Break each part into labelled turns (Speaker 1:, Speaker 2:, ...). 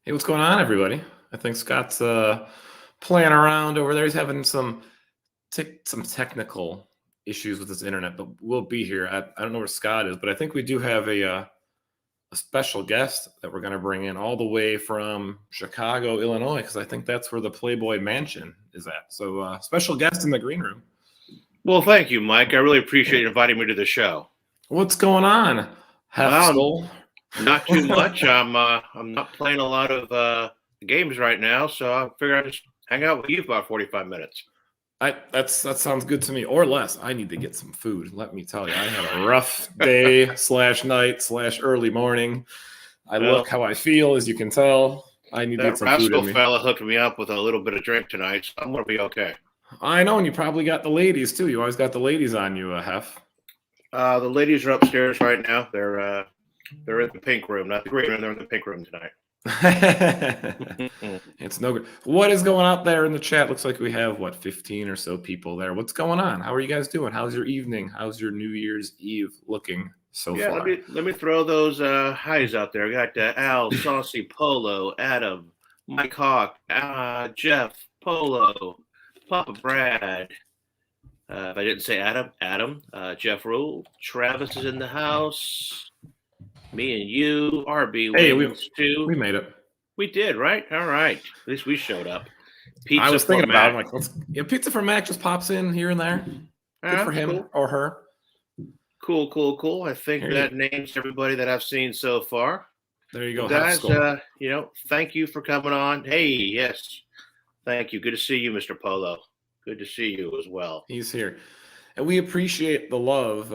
Speaker 1: Hey, what's going on, everybody? I think Scott's playing around over there. He's having some technical issues with his internet, but we'll be here. I don't know where Scott is, but I think we do have a special guest that we're going to bring in all the way from Chicago, Illinois, because I think that's where the Playboy Mansion is at. So, special guest in the green room.
Speaker 2: Well, thank you, Mike. I really appreciate inviting me to the show.
Speaker 1: What's going on, Skull?
Speaker 2: Not too much. I'm not playing a lot of games right now, so I figured I'd just hang out with you for about 45 minutes.
Speaker 1: That sounds good to me, or less. I need to get some food. Let me tell you, I had a rough day / night / early morning. I look how I feel, as you can tell. I need to get some food in
Speaker 2: me. That Raskull fella hooked me up with a little bit of drink tonight, so I'm gonna be okay.
Speaker 1: I know, and you probably got the ladies too. You always got the ladies on you, Hef.
Speaker 2: The ladies are upstairs right now. They're in the pink room, not the green room. They're in the pink room tonight.
Speaker 1: It's no good. What is going out there in the chat? Looks like we have 15 or so people there. What's going on? How are you guys doing? How's your evening? How's your New Year's Eve looking so far?
Speaker 2: Let me throw those highs out there. I got Al, Saucy, Polo, Adam, Mike Hawk, Jeff, Polo, Papa Brad. If I didn't say Adam, Jeff Rule, Travis is in the house. Me and you, RB.
Speaker 1: Hey, we made it.
Speaker 2: We did, right? All right. At least we showed up.
Speaker 1: Pizza I was thinking about it. Like, Pizza for Mac just pops in here and there. Good for him or her.
Speaker 2: Cool. I think that names everybody that I've seen so far.
Speaker 1: There you go,
Speaker 2: guys. Thank you for coming on. Hey, yes, thank you. Good to see you, Mr. Polo. Good to see you as well.
Speaker 1: He's here. And we appreciate the love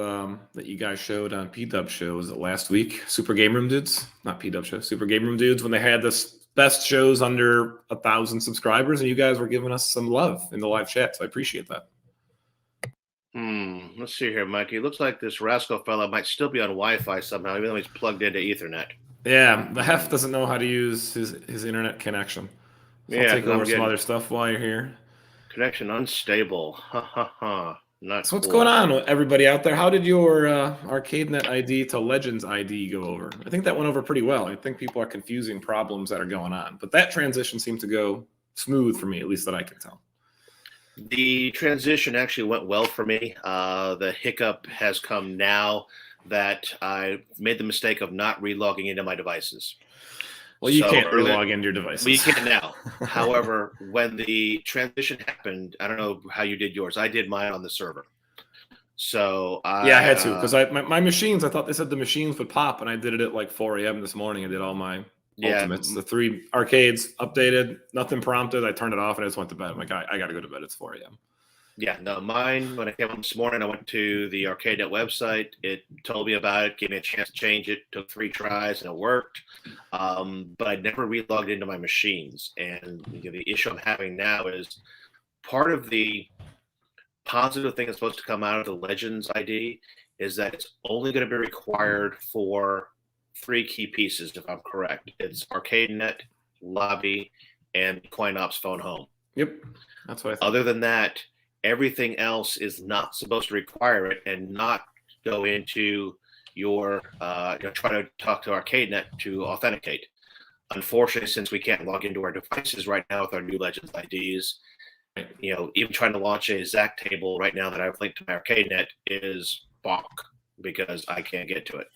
Speaker 1: that you guys showed on P-Dub shows last week. Super Game Room Dudes. Not P-Dub shows. Super Game Room Dudes when they had this best shows under 1,000 subscribers. And you guys were giving us some love in the live chat. So I appreciate that.
Speaker 2: Let's see here, Mikey. It looks like this Raskull fella might still be on Wi-Fi somehow, even though he's plugged into Ethernet.
Speaker 1: Yeah, the Hef doesn't know how to use his internet connection. So I'll take over some other stuff while you're here.
Speaker 2: Connection unstable. Ha ha ha. Not
Speaker 1: so what's going on with everybody out there? How did your ArcadeNet ID to Legends ID go over? I think that went over pretty well. I think people are confusing problems that are going on. But that transition seemed to go smooth for me, at least that I can tell.
Speaker 2: The transition actually went well for me. The hiccup has come now that I made the mistake of not relogging into my devices.
Speaker 1: Well, you can't relog into your devices.
Speaker 2: We can now. However, when the transition happened, I don't know how you did yours. I did mine on the server. So
Speaker 1: I had to because my machines. I thought they said the machines would pop, and I did it at like 4 a.m. this morning. I did all my ultimates. The 3 arcades updated. Nothing prompted. I turned it off and I just went to bed. I'm like, I got to go to bed. It's 4 a.m.
Speaker 2: Yeah, no, mine, when I came up this morning, I went to the ArcadeNet website. It told me about it, gave me a chance to change it, took 3 tries, and it worked. But I never relogged into my machines. And the issue I'm having now is part of the positive thing that's supposed to come out of the Legends ID is that it's only going to be required for 3 key pieces, if I'm correct. It's ArcadeNet, Lobby, and CoinOps Phone Home.
Speaker 1: Yep, that's what I thought.
Speaker 2: Other than that, everything else is not supposed to require it and not go into your try to talk to ArcadeNet to authenticate. Unfortunately, since we can't log into our devices right now with our new Legends IDs, even trying to launch a Zack table right now that I've linked to my ArcadeNet is bonk because I can't get to it.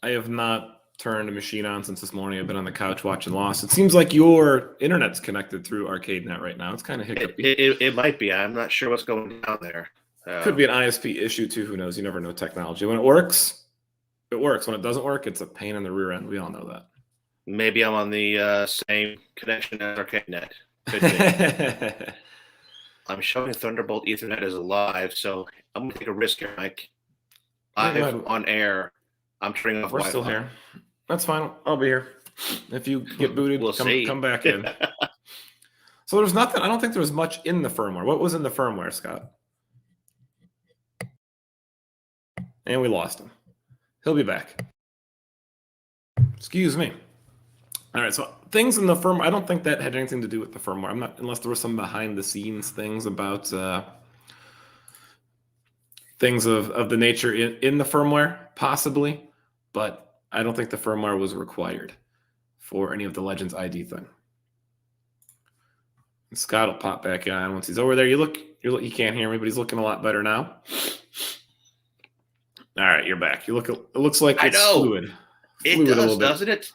Speaker 1: I have not turned a machine on since this morning. I've been on the couch watching Lost. It seems like your internet's connected through ArcadeNet right now. It's kind of hiccupy.
Speaker 2: It might be. I'm not sure what's going down there.
Speaker 1: Could be an ISP issue too. Who knows? You never know technology. When it works, it works. When it doesn't work, it's a pain in the rear end. We all know that.
Speaker 2: Maybe I'm on the same connection as ArcadeNet. Could be. I'm showing Thunderbolt Ethernet as alive, so I'm going to take a risk here, Mike. Live on air. I'm turning off Wi-Fi.
Speaker 1: We're still here. That's fine. I'll be here. If you get booted, come back in. So there's nothing. I don't think there was much in the firmware. What was in the firmware, Scott? And we lost him. He'll be back. Excuse me. All right. So things in the firmware. I don't think that had anything to do with the firmware. I'm not, unless there was some behind the scenes things about things of the nature in the firmware, possibly. But I don't think the firmware was required for any of the Legends ID thing. And Scott will pop back on once he's over there. You can't hear me, but he's looking a lot better now. All right, you're back. It looks like it's fluid.
Speaker 2: It does, doesn't it?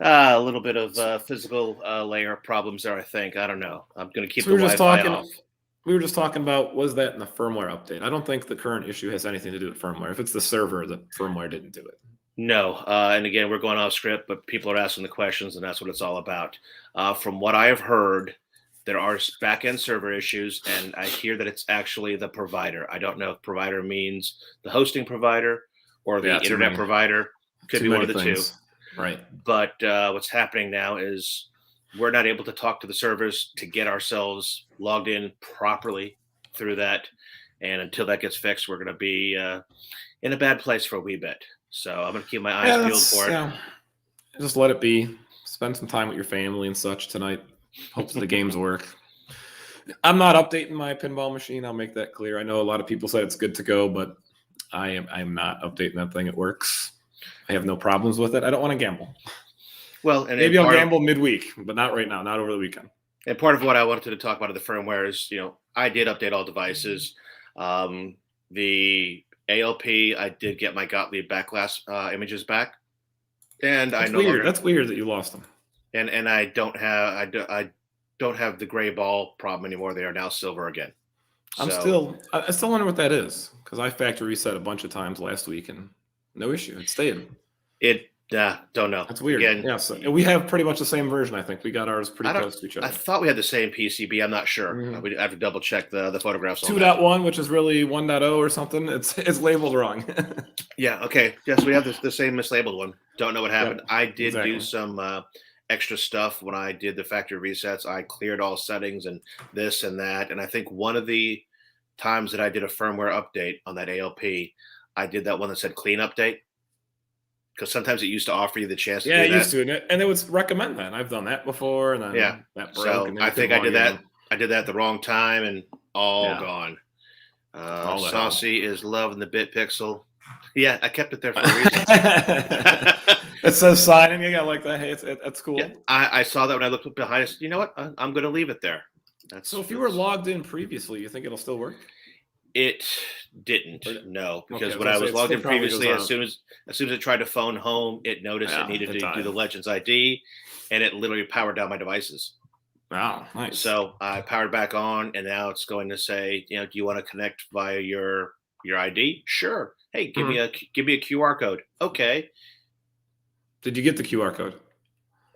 Speaker 2: A little bit of physical layer problems there, I think. I don't know. I'm going to keep the Wi-Fi off.
Speaker 1: We were just talking about, was that in the firmware update? I don't think the current issue has anything to do with firmware. If it's the server, the firmware didn't do it.
Speaker 2: No. And again, we're going off script, but people are asking the questions, and that's what it's all about. From what I have heard, there are back-end server issues, and I hear that it's actually the provider. I don't know if provider means the hosting provider or the internet provider. Could be one of the two.
Speaker 1: Right.
Speaker 2: But what's happening now is we're not able to talk to the servers to get ourselves logged in properly through that. And until that gets fixed, we're going to be in a bad place for a wee bit. So I'm going to keep my eyes peeled for it.
Speaker 1: Yeah. Just let it be. Spend some time with your family and such tonight. Hopefully the games work. I'm not updating my pinball machine. I'll make that clear. I know a lot of people said it's good to go, but I am not updating that thing. It works. I have no problems with it. I don't want to gamble.
Speaker 2: Well, and
Speaker 1: maybe I'll gamble midweek, but not right now, not over the weekend.
Speaker 2: And part of what I wanted to talk about in the firmware is, I did update all devices. The ALP, I did get my Gottlieb backlash images back, and
Speaker 1: That's weird. That's weird that you lost them.
Speaker 2: And I don't have the gray ball problem anymore. They are now silver again.
Speaker 1: I still wonder what that is, because I factory reset a bunch of times last week and no issue. It stayed.
Speaker 2: Don't know.
Speaker 1: That's weird. Again, yeah, so we have pretty much the same version. I think we got ours pretty close to each other.
Speaker 2: I thought we had the same PCB. I'm not sure. Mm-hmm. We have to double check the photographs.
Speaker 1: 2.1, which is really 1.0 or something. It's labeled wrong.
Speaker 2: Yeah. Okay. Yes, we have the same mislabeled one. Don't know what happened. Yep, I did do some extra stuff when I did the factory resets. I cleared all settings and this and that. And I think one of the times that I did a firmware update on that ALP, I did that one that said clean update. Because sometimes it used to offer you the chance to do that.
Speaker 1: Yeah, it used to. And it would recommend that. I've done that before. And then that broke.
Speaker 2: So I think I did that. I did that at the wrong time and gone. Saucy is loving the bit pixel. Yeah, I kept it there for a reason.
Speaker 1: It says sign in. Yeah, like that. Hey, that's cool. Yeah,
Speaker 2: I saw that when I looked behind us. You know what? I'm going to leave it there.
Speaker 1: So if you were logged in previously, you think it'll still work?
Speaker 2: It didn't, no, because when I was logged in previously, as soon as I tried to phone home, it noticed it needed to do the Legends ID, and it literally powered down my devices.
Speaker 1: Wow, nice.
Speaker 2: So I powered back on, and now it's going to say, do you want to connect via your ID? Sure. Hey, give me a QR code. Okay.
Speaker 1: Did you get the QR code?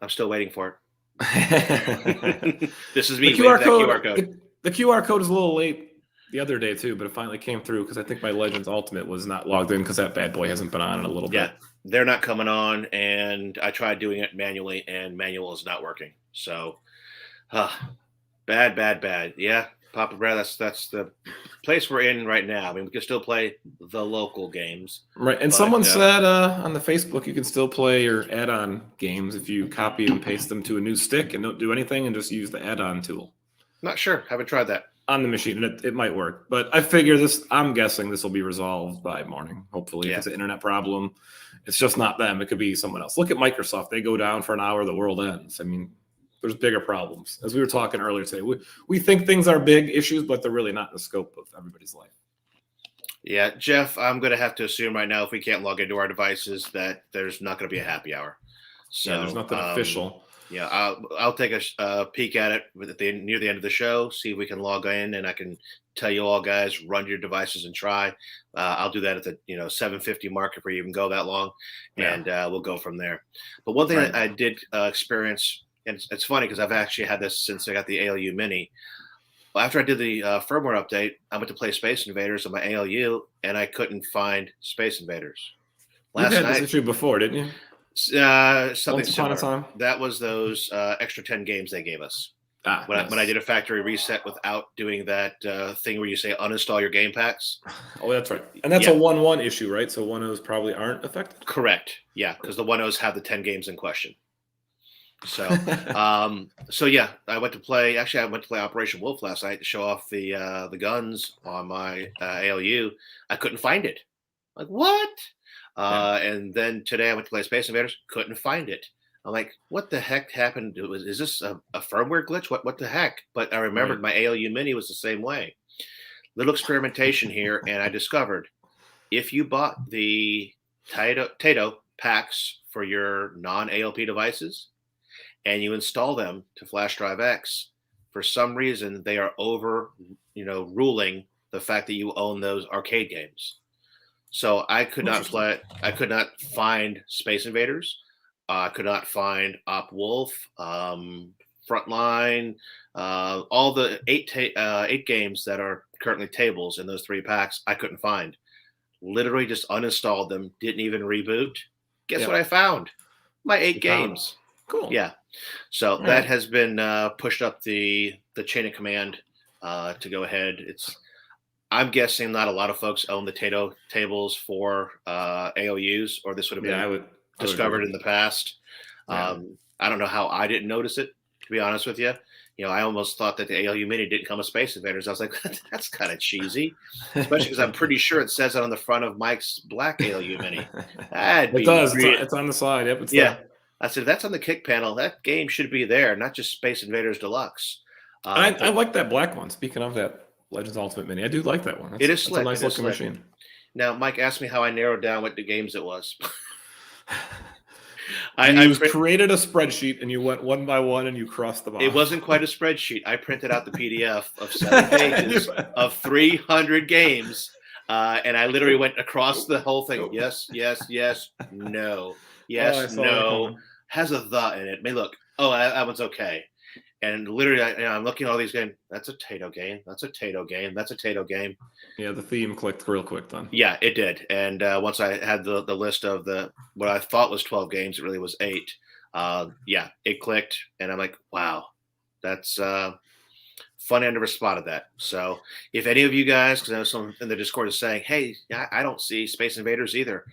Speaker 2: I'm still waiting for it. This is me
Speaker 1: waiting for that QR code. The QR code is a little late the other day too, but it finally came through because I think my Legends Ultimate was not logged in because that bad boy hasn't been on in a little bit.
Speaker 2: Yeah, they're not coming on, and I tried doing it manually, and manual is not working. So, bad. Yeah, Papa Brad, that's the place we're in right now. I mean, we can still play the local games.
Speaker 1: Right, and someone said on the Facebook you can still play your add-on games if you copy and paste them to a new stick and don't do anything and just use the add-on tool.
Speaker 2: Not sure. Haven't tried that.
Speaker 1: On the machine, and it might work. But I figure I'm guessing this will be resolved by morning, hopefully. If it's an internet problem, it's just not them. It could be someone else. Look at Microsoft. They go down for an hour, the world ends. I mean, there's bigger problems. As we were talking earlier today, we think things are big issues, but they're really not in the scope of everybody's life.
Speaker 2: Yeah, Jeff, I'm going to have to assume right now if we can't log into our devices that there's not going to be a happy hour. So
Speaker 1: there's nothing official.
Speaker 2: Yeah, I'll take a peek at it near the end of the show, see if we can log in, and I can tell you all guys, run your devices and try. I'll do that at the 7:50 mark if we even go that long, and we'll go from there. But one thing I did experience, and it's funny because I've actually had this since I got the ALU Mini. After I did the firmware update, I went to play Space Invaders on my ALU, and I couldn't find Space Invaders.
Speaker 1: You had this issue before, didn't you?
Speaker 2: Something similar. That was those extra 10 games they gave us. When I did a factory reset without doing that thing where you say uninstall your game packs.
Speaker 1: Oh, that's right. And that's a 1.1 issue, right? So 1.0s probably aren't affected?
Speaker 2: Correct. Yeah, because the 1.0s have the 10 games in question. So, I went to play Operation Wolf last night to show off the guns on my ALU. I couldn't find it. Like, what? And then today I went to play Space Invaders, couldn't find it. I'm like, what the heck happened? Is this a firmware glitch? What the heck? But I remembered
Speaker 1: Right.
Speaker 2: my ALU Mini was the same way. Little experimentation here, and I discovered if you bought the Tato packs for your non-ALP devices and you install them to Flash Drive X, for some reason they are ruling the fact that you own those arcade games. So I could not
Speaker 1: Interesting.
Speaker 2: play. I could not find Space Invaders. I could not find Op Wolf, Frontline, all the eight games that are currently tables in those 3 packs. I couldn't find. Literally just uninstalled them. Didn't even reboot. Guess what
Speaker 1: Yep.
Speaker 2: I found? My 8
Speaker 1: You found it.
Speaker 2: games.
Speaker 1: Cool.
Speaker 2: Yeah. So
Speaker 1: All
Speaker 2: that
Speaker 1: right.
Speaker 2: has been pushed up the chain of command to go ahead. I'm guessing not a lot of folks own the Tato tables for AOUs, or this would have
Speaker 1: Yeah,
Speaker 2: been
Speaker 1: I would agree.
Speaker 2: discovered in the past.
Speaker 1: Yeah.
Speaker 2: I don't know how I didn't notice it, to be honest with you. I almost thought that the ALU Mini didn't come with Space Invaders. I was like, that's kind of cheesy, especially because I'm pretty sure it says it on the front of Mike's black ALU Mini. That'd
Speaker 1: It
Speaker 2: be
Speaker 1: does. It's on the side. Yep, it's
Speaker 2: yeah.
Speaker 1: there.
Speaker 2: I said, that's on the kick panel. That game should be there, not just Space Invaders Deluxe.
Speaker 1: I
Speaker 2: But
Speaker 1: like that black one. Speaking of that Legends Ultimate Mini, I do like that one.
Speaker 2: it is
Speaker 1: That's a
Speaker 2: slick.
Speaker 1: nice
Speaker 2: It is
Speaker 1: looking
Speaker 2: slick.
Speaker 1: machine.
Speaker 2: Now, Mike asked me how I narrowed down what the games it was.
Speaker 1: You created a spreadsheet and you went one by one and you crossed them off.
Speaker 2: It wasn't quite a spreadsheet. I printed out the PDF of 7 pages of 300 games, and I literally went across the whole thing. Yes, yes, yes, no, yes, no. Has a the in it. May look. Oh, that one's okay. And literally, I'm looking at all these games. That's a Tato game. That's a Tato game. That's a Tato game.
Speaker 1: Yeah, the theme clicked real quick then.
Speaker 2: Yeah, it did. And once I had the list of what I thought was 12 games, it really was 8. Yeah, it clicked, and I'm like, wow, that's fun. I never spotted that. So if any of you guys, because I know someone in the Discord is saying, hey, I don't see Space Invaders either.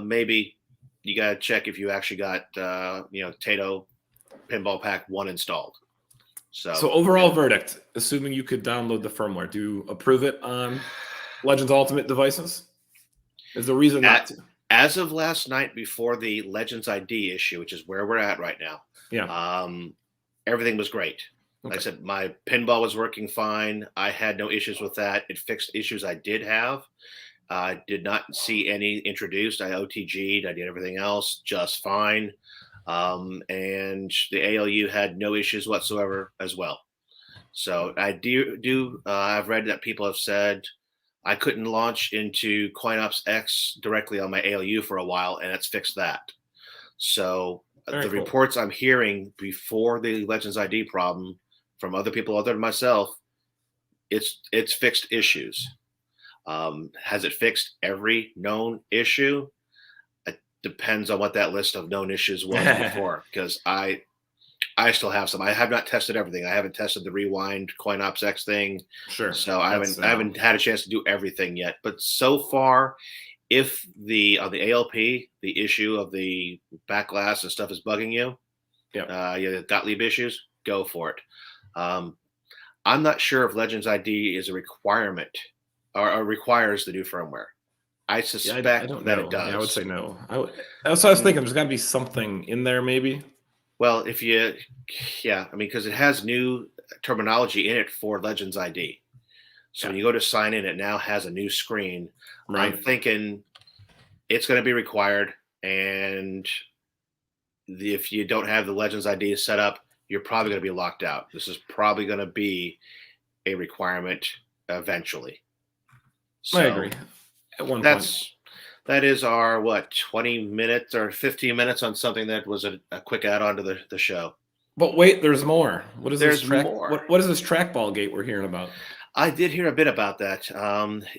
Speaker 2: Maybe you got to check if you actually got Tato Pinball Pack 1 installed.
Speaker 1: So overall verdict, assuming you could download the firmware, do you approve it on Legends Ultimate devices? Is the reason not to?
Speaker 2: As of last night, before the Legends ID issue, which is where we're at right now, everything was great. Okay. Like I said, my pinball was working fine. I had no issues with that. It fixed issues I did have. I did not see any introduced. I OTG'd. I did everything else just fine. And the ALU had no issues whatsoever as well. So I I've read that people have said I couldn't launch into CoinOps X directly on my ALU for a while, and it's fixed that. So the reports I'm hearing before the Legends ID problem from other people other than myself, it's fixed issues. Has it fixed every known issue? Depends on what that list of known issues was before, because I still have some. I have not tested everything. I haven't tested the Rewind CoinOps X thing.
Speaker 1: Sure.
Speaker 2: So I haven't had a chance to do everything yet. But so far, if the ALP, the issue of the back glass and stuff is bugging you, you Gottlieb issues, go for it. I'm not sure if Legends ID is a requirement or requires the new firmware. I suspect that it does.
Speaker 1: Yeah, I would say no. That's what I was thinking. There's got to be something in there, maybe.
Speaker 2: Well, because it has new terminology in it for Legends ID. So when you go to sign in, it now has a new screen. Right. I'm thinking it's going to be required, and if you don't have the Legends ID set up, you're probably going to be locked out. This is probably going to be a requirement eventually. So
Speaker 1: I agree. At one point.
Speaker 2: That is our 20 minutes or 15 minutes on something that was a quick add-on to the show.
Speaker 1: But wait, there's more. What is
Speaker 2: this
Speaker 1: more? What is this trackball gate we're hearing about?
Speaker 2: I did hear a bit about that.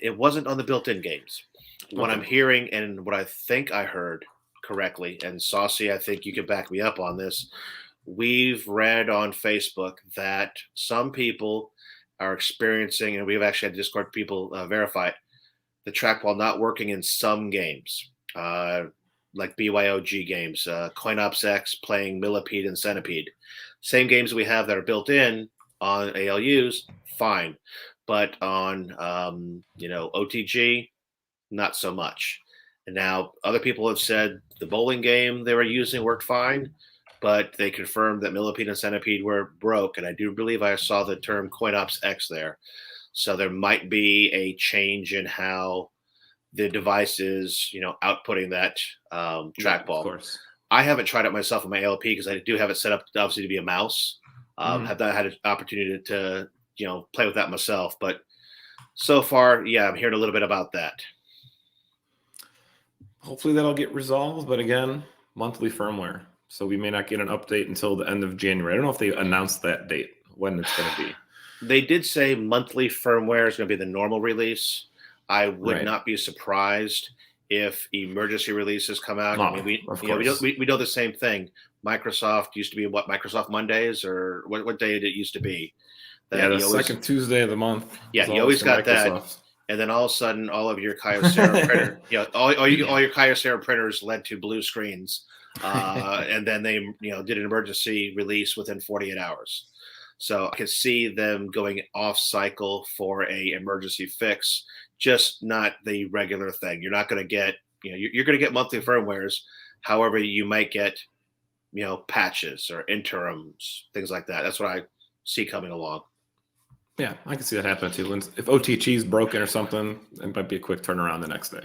Speaker 2: It wasn't on the built-in games. What I'm hearing and what I think I heard correctly, and Saucy, I think you can back me up on this. We've read on Facebook that some people are experiencing, and we've actually had Discord people verify it, the trackball not working in some games, like BYOG games, CoinOps X playing Millipede and Centipede. Same games we have that are built in on ALUs, fine. But on, OTG, not so much. And now other people have said the bowling game they were using worked fine. but they confirmed that Millipede and Centipede were broke, and I do believe I saw the term CoinOps X there. So there might be a change in how the device is, outputting that trackball.
Speaker 1: Of course.
Speaker 2: I haven't tried it myself on my LP because I do have it set up obviously to be a mouse. Have not had an opportunity to play with that myself, but so far, yeah, I'm hearing a little bit about that.
Speaker 1: Hopefully that'll get resolved, but again, monthly firmware. So we may not get an update until the end of January. I don't know if they announced that date, when it's going to be.
Speaker 2: They did say monthly firmware is going to be the normal release. I would not be surprised if emergency releases come out. I mean, we know the same thing. Microsoft used to be Microsoft Mondays, or what day did it used to be?
Speaker 1: The second Tuesday of the month.
Speaker 2: Yeah, you always got that. And then all of a sudden, all of your Kyocera printer, all your Kyocera printers led to blue screens, and then they did an emergency release within 48 hours. So I can see them going off cycle for a emergency fix, just not the regular thing. You're not going to get you're going to get monthly firmwares. However, you might get patches or interims, things like that. That's what I see coming along.
Speaker 1: Yeah, I can see that happening too. If OTG is broken or something, it might be a quick turnaround the next day.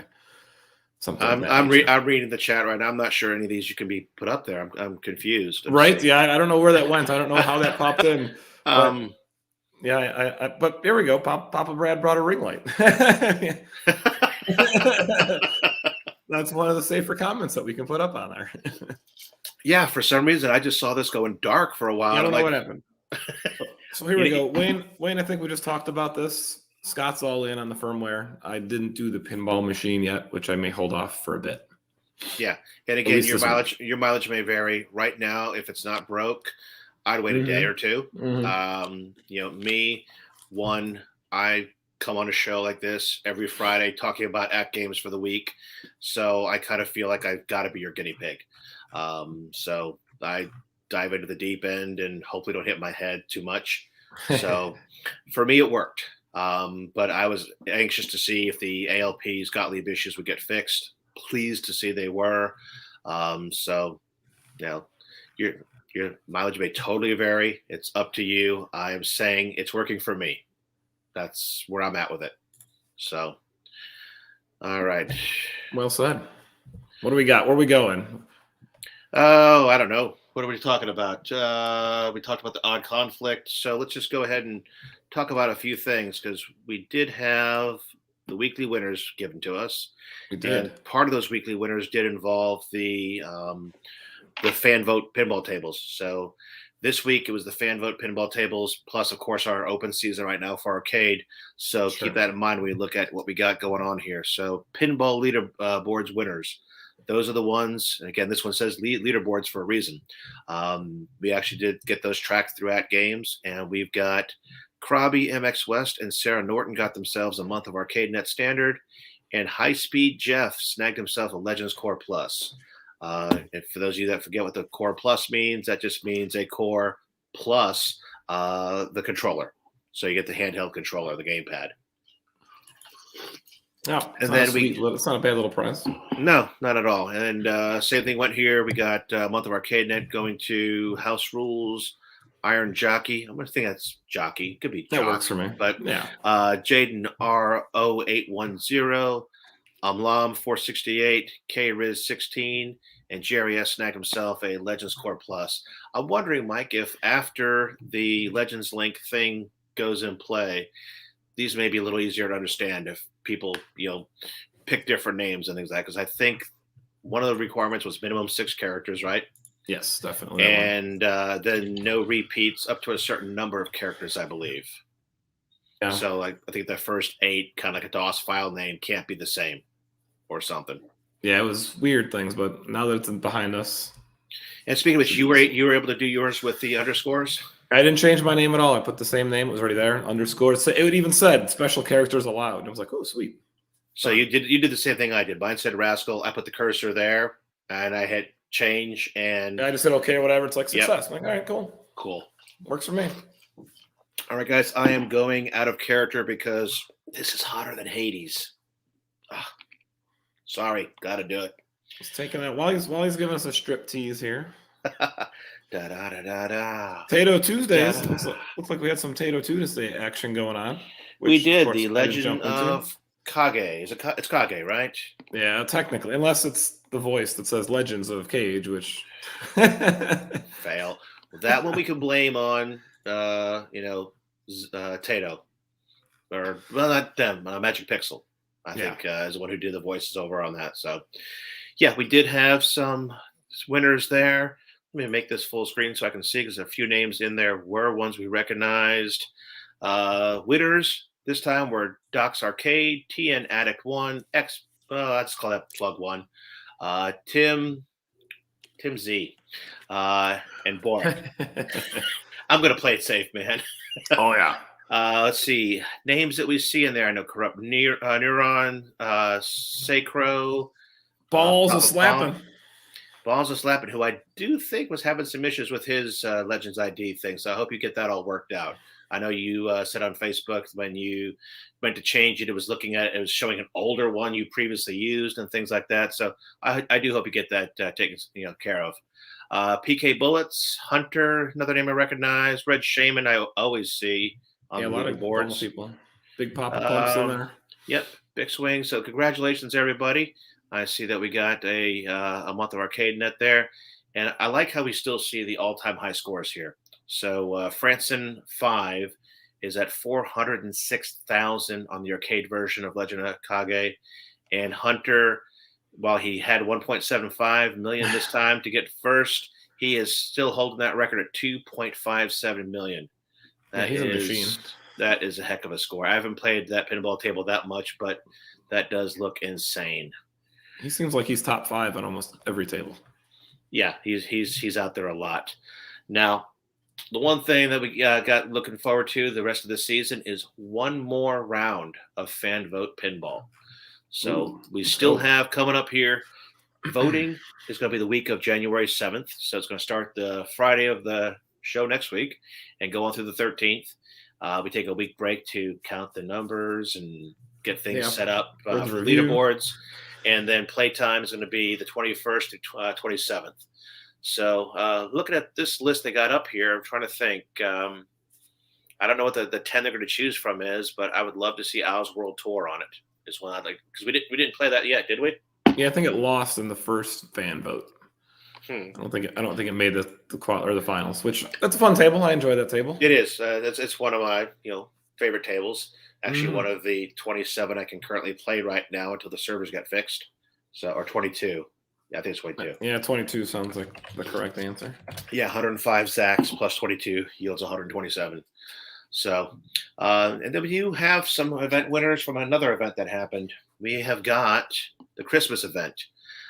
Speaker 1: Something.
Speaker 2: I'm reading the chat right now. I'm not sure any of these can be put up there. I'm confused.
Speaker 1: Right? Yeah, I don't know where that went. I don't know how that popped in. But, but there we go. Papa Brad brought a ring light. That's one of the safer comments that we can put up on there.
Speaker 2: Yeah, for some reason I just saw this going dark for a while.
Speaker 1: I don't know what happened. So here we go. Wayne, I think we just talked about this. Scott's all in on the firmware. I didn't do the pinball machine yet, which I may hold off for a bit.
Speaker 2: Yeah. And again, your mileage may vary. Right now, if it's not broke, I'd wait a day or two. I come on a show like this every Friday talking about AtGames for the week. So I kind of feel like I've got to be your guinea pig. So I dive into the deep end and hopefully don't hit my head too much. So for me, it worked. But I was anxious to see if the ALP's Gottlieb issues would get fixed. Pleased to see they were. So your mileage may totally vary. It's up to you. I am saying it's working for me. That's where I'm at with it. So, all right.
Speaker 1: Well said. What do we got? Where are we going?
Speaker 2: Oh, I don't know. What are we talking about? We talked about the odd conflict. So let's just go ahead and talk about a few things because we did have the weekly winners given to us.
Speaker 1: We did.
Speaker 2: And part of those weekly winners did involve the fan vote pinball tables. So this week it was the fan vote pinball tables, plus of course our open season right now for arcade. So keep that in mind when we look at what we got going on here. So pinball leaderboards winners. Those are the ones. And again, this one says leaderboards for a reason. We actually did get those tracked through AtGames, and we've got Krabby, MX West, and Sarah Norton got themselves a month of Arcade Net Standard, and High Speed Jeff snagged himself a Legends Core Plus. And for those of you that forget what the Core Plus means, that just means a Core plus the controller. So you get the handheld controller, the gamepad.
Speaker 1: No, and then it's not a bad little price.
Speaker 2: No, not at all. And same thing went here. We got a month of Arcade Net going to House Rules, Iron Jockey. I'm going to think that's Jockey. Could be Jock,
Speaker 1: that works for me.
Speaker 2: But yeah, Jaden R0810, Lam 468, K Riz 16, and Jerry S snagged himself a Legends Core Plus. I'm wondering, Mike, if after the Legends Link thing goes in play, these may be a little easier to understand if people, pick different names and things like that. Because I think one of the requirements was minimum 6 characters, right?
Speaker 1: Yes, definitely.
Speaker 2: And then no repeats up to a certain number of characters, I believe. Yeah. So I think the first 8, kind of like a DOS file name, can't be the same or something.
Speaker 1: Yeah, it was weird things, but now that it's behind us.
Speaker 2: And speaking of which, you were able to do yours with the underscores?
Speaker 1: I didn't change my name at all. I put the same name. It was already there, underscore. So it even said special characters allowed. And I was like, oh, sweet.
Speaker 2: So you did the same thing I did. Mine said Raskull. I put the cursor there, and I hit change, and
Speaker 1: I just said okay, whatever. It's like success. I'm like, all right, cool. Works for me.
Speaker 2: All right, guys. I am going out of character because this is hotter than Hades. Sorry, got to do it.
Speaker 1: He's taking it while he's giving us a strip tease here.
Speaker 2: Da da da da da.
Speaker 1: Tato Tuesdays.
Speaker 2: Da-da.
Speaker 1: Looks like we had some Tato Tuesday action going on,
Speaker 2: We
Speaker 1: which of
Speaker 2: did
Speaker 1: course
Speaker 2: the
Speaker 1: I didn't
Speaker 2: Legend
Speaker 1: jump into.
Speaker 2: of Kage. It's Kage, right?
Speaker 1: Yeah, technically, unless it's the voice that says Legends of Cage, which
Speaker 2: Fail. That one we can blame on, Tato, or well, not them, Magic Pixel. I
Speaker 1: Yeah.
Speaker 2: think is the one who did the voices over on that. So, yeah, we did have some winners there. Let me make this full screen so I can see because a few names in there were ones we recognized. Winners this time were Doc's Arcade, TN Addict One, let's call that Plug One, Tim Z, and Borat. I'm gonna play it safe, man.
Speaker 1: Oh yeah.
Speaker 2: Let's see names that we see in there. I know Corrupt Neuron, Sacro,
Speaker 1: Balls of
Speaker 2: Papa
Speaker 1: slapping.
Speaker 2: Balls of Slapping, who I do think was having some issues with his Legends ID thing. So I hope you get that all worked out. I know you said on Facebook when you went to change it, it was looking at it was showing an older one you previously used and things like that. So I do hope you get that taken care of. PK Bullets, Hunter, another name I recognize. Red Shaman, I always see on
Speaker 1: Yeah, a
Speaker 2: the
Speaker 1: lot of normal
Speaker 2: leaderboards.
Speaker 1: people. Big Papa Punks in there.
Speaker 2: Yep, Big Swing. So congratulations, everybody. I see that we got a month of Arcade Net there. And I like how we still see the all-time high scores here. So Franson 5 is at 406,000 on the arcade version of Legend of Kage. And Hunter, while he had 1.75 million this time to get first, he is still holding that record at 2.57 million.
Speaker 1: Yeah, he's a machine.
Speaker 2: That is a heck of a score. I haven't played that pinball table that much, but that does look insane.
Speaker 1: He seems like he's top 5 on almost every table.
Speaker 2: Yeah, he's out there a lot. Now, the one thing that we got looking forward to the rest of the season is one more round of fan vote pinball. So we still have coming up here. Voting is going to be the week of January 7th. So it's going to start the Friday of the show next week and go on through the 13th. We take a week break to count the numbers and get things set up for leaderboards. And then playtime is going to be the 21st to 27th. So looking at this list they got up here, I'm trying to think. I don't know what the 10 they're going to choose from is, but I would love to see Al's World Tour on it. Is one I'd like because we didn't play that yet, did we?
Speaker 1: Yeah, I think it lost in the first fan vote. I don't think it made the finals. Which that's a fun table. I enjoy that table.
Speaker 2: It is. It's one of my favorite tables. Actually, one of the 27 I can currently play right now until the servers get fixed. So or 22. Yeah, I think it's 22.
Speaker 1: Yeah, 22 sounds like the correct answer.
Speaker 2: Yeah, 105 Zacks plus 22 yields 127. So, and then you have some event winners from another event that happened. We have got the Christmas event.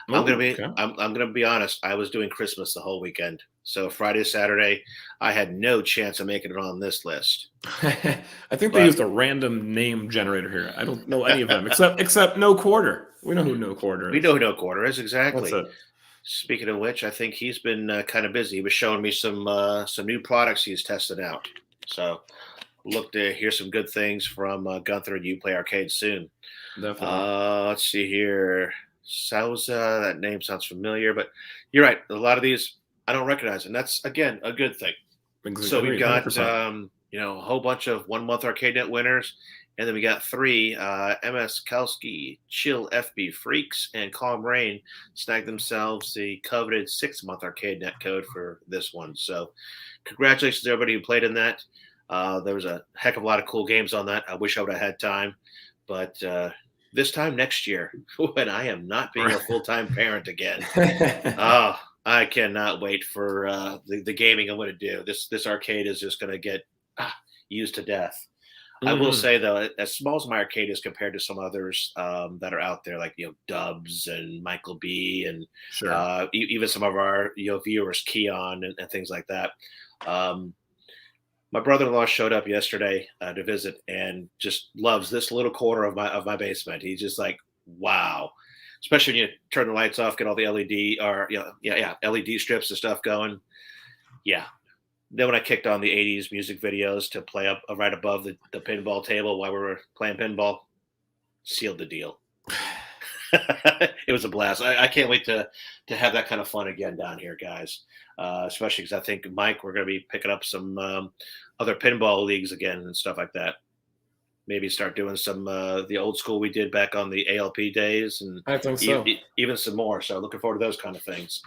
Speaker 2: I'm gonna be honest. I was doing Christmas the whole weekend. So Friday, Saturday, I had no chance of making it on this list.
Speaker 1: I think they used a random name generator here. I don't know any of them except No Quarter. We know who No Quarter is.
Speaker 2: We know who No Quarter is exactly.
Speaker 1: What's it?
Speaker 2: Speaking of which, I think he's been kind of busy. He was showing me some new products he's tested out. So look to hear some good things from Gunther and Uplay Arcade soon.
Speaker 1: Definitely.
Speaker 2: Let's see here. Souza, that name sounds familiar, but you're right. A lot of these I don't recognize, and that's again a good thing. Exactly. So we've got a whole bunch of 1 month Arcade Net winners, and then we got 3 MS Kalski, Chill FB Freaks, and Calm Rain snagged themselves the coveted 6-month Arcade Net code for this one. So congratulations to everybody who played in that. There was a heck of a lot of cool games on that. I wish I would have had time, but this time next year, when I am not being a full-time parent again, I cannot wait for the gaming I'm going to do. This arcade is just going to get used to death. I will say, though, as small as my arcade is compared to some others that are out there, like Dubs and Michael B. and even some of our viewers, Keon and things like that. My brother-in-law showed up yesterday to visit and just loves this little corner of my basement. He's just like, wow. Especially when you turn the lights off, get all the LED LED strips and stuff going. Yeah. Then when I kicked on the 80s music videos to play up right above the pinball table while we were playing pinball, sealed the deal. It was a blast. I can't wait to have that kind of fun again down here, guys. Especially because I think Mike, we're going to be picking up some other pinball leagues again and stuff like that. Maybe start doing some the old school we did back on the ALP days, and
Speaker 1: I think so.
Speaker 2: even some more. So looking forward to those kind of things.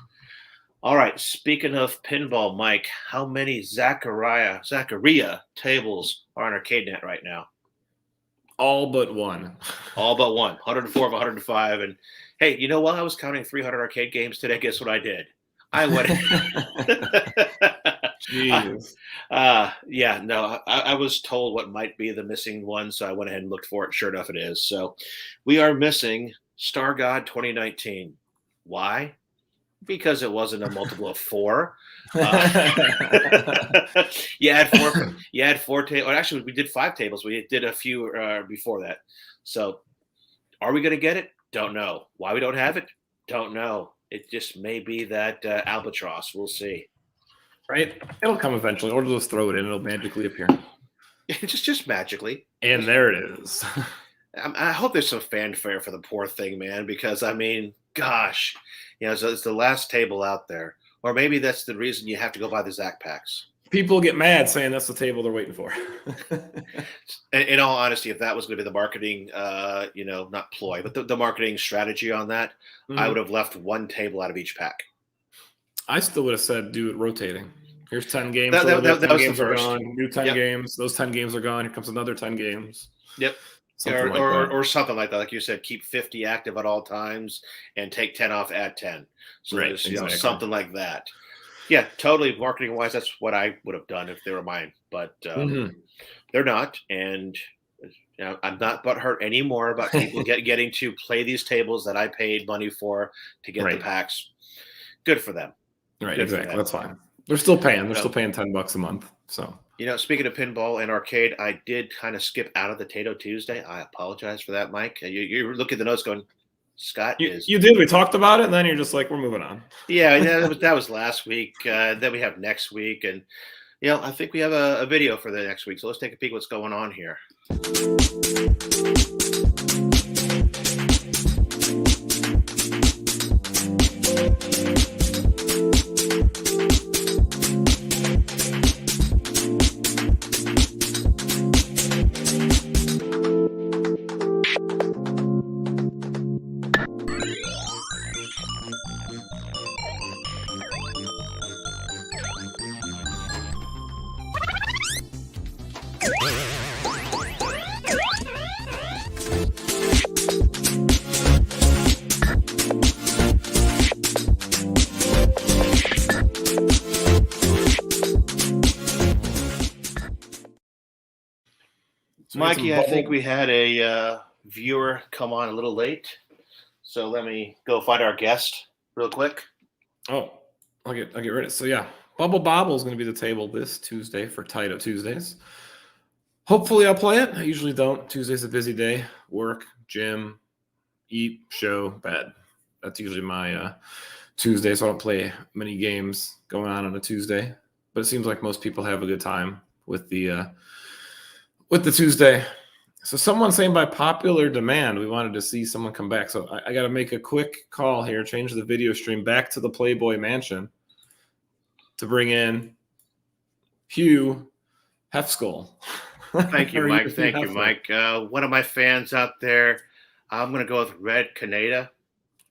Speaker 2: All right. Speaking of pinball, Mike, how many Zaccaria tables are on ArcadeNet right now?
Speaker 1: All but one.
Speaker 2: All but one. 104 of 105. And hey, you know, while I was counting 300 arcade games today, guess what I did? I went.
Speaker 1: Jeez.
Speaker 2: Yeah, no, I was told what might be the missing one, so I went ahead and looked for it. Sure enough, it is. So we are missing Star God 2019. Why? Because it wasn't a multiple of 4. You had 4. You had 4 tables. Actually, we did 5 tables. We did a few before that. So, are we going to get it? Don't know. Why we don't have it? Don't know. It just may be that albatross. We'll see.
Speaker 1: Right? It'll come eventually, or they'll just throw it in. It'll magically appear.
Speaker 2: just magically.
Speaker 1: And there it is.
Speaker 2: I hope there's some fanfare for the poor thing, man, because, I mean, gosh, you know, so it's the last table out there. Or maybe that's the reason you have to go buy the Zac packs.
Speaker 1: People get mad saying that's the table they're waiting for.
Speaker 2: In all honesty, if that was going to be the marketing, you know, not ploy, but the marketing strategy on that, I would have left one table out of each pack.
Speaker 1: I still would have said do it rotating. Here's 10 games.
Speaker 2: That was the
Speaker 1: games are
Speaker 2: first.
Speaker 1: gone. New 10 games. Those 10 games are gone. Here comes another 10 games.
Speaker 2: Yep.
Speaker 1: Something
Speaker 2: Or something like that. Like you said, keep 50 active at all times and take 10 off, add 10. So
Speaker 1: right,
Speaker 2: there's, you know, something like that. Yeah, totally. Marketing wise, that's what I would have done if they were mine. But they're not. And you know, I'm not butthurt anymore about people getting to play these tables that I paid money for to get the packs. Good for them.
Speaker 1: Right, exactly. That's fine. They're still paying. They're still paying $10 a month. So,
Speaker 2: you know, speaking of pinball and arcade, I did kind of skip out of the Tato Tuesday. I apologize for that, Mike. You look at the notes going, Scott
Speaker 1: You did. We talked about it, and then you're just like, we're moving on.
Speaker 2: Yeah, that was last week. Then we have next week. And, you know, I think we have a video for the next week. So let's take a peek what's going on here. Mikey, I think we had a viewer come on a little late. So let me go find our guest real quick.
Speaker 1: Oh, I'll get rid of it. So yeah, Bubble Bobble is going to be the table this Tuesday for Taito Tuesdays. Hopefully I'll play it. I usually don't. Tuesday's a busy day. Work, gym, eat, show, bed. That's usually my Tuesday, so I don't play many games going on a Tuesday. But it seems like most people have a good time with the Tuesday. So someone saying by popular demand, we wanted to see someone come back. So I got to make a quick call here, change the video stream back to the Playboy Mansion to bring in Hugh Hefskull.
Speaker 2: Thank you, Mike. Thank you, Mike. One of my fans out there, I'm going to go with Red Canada.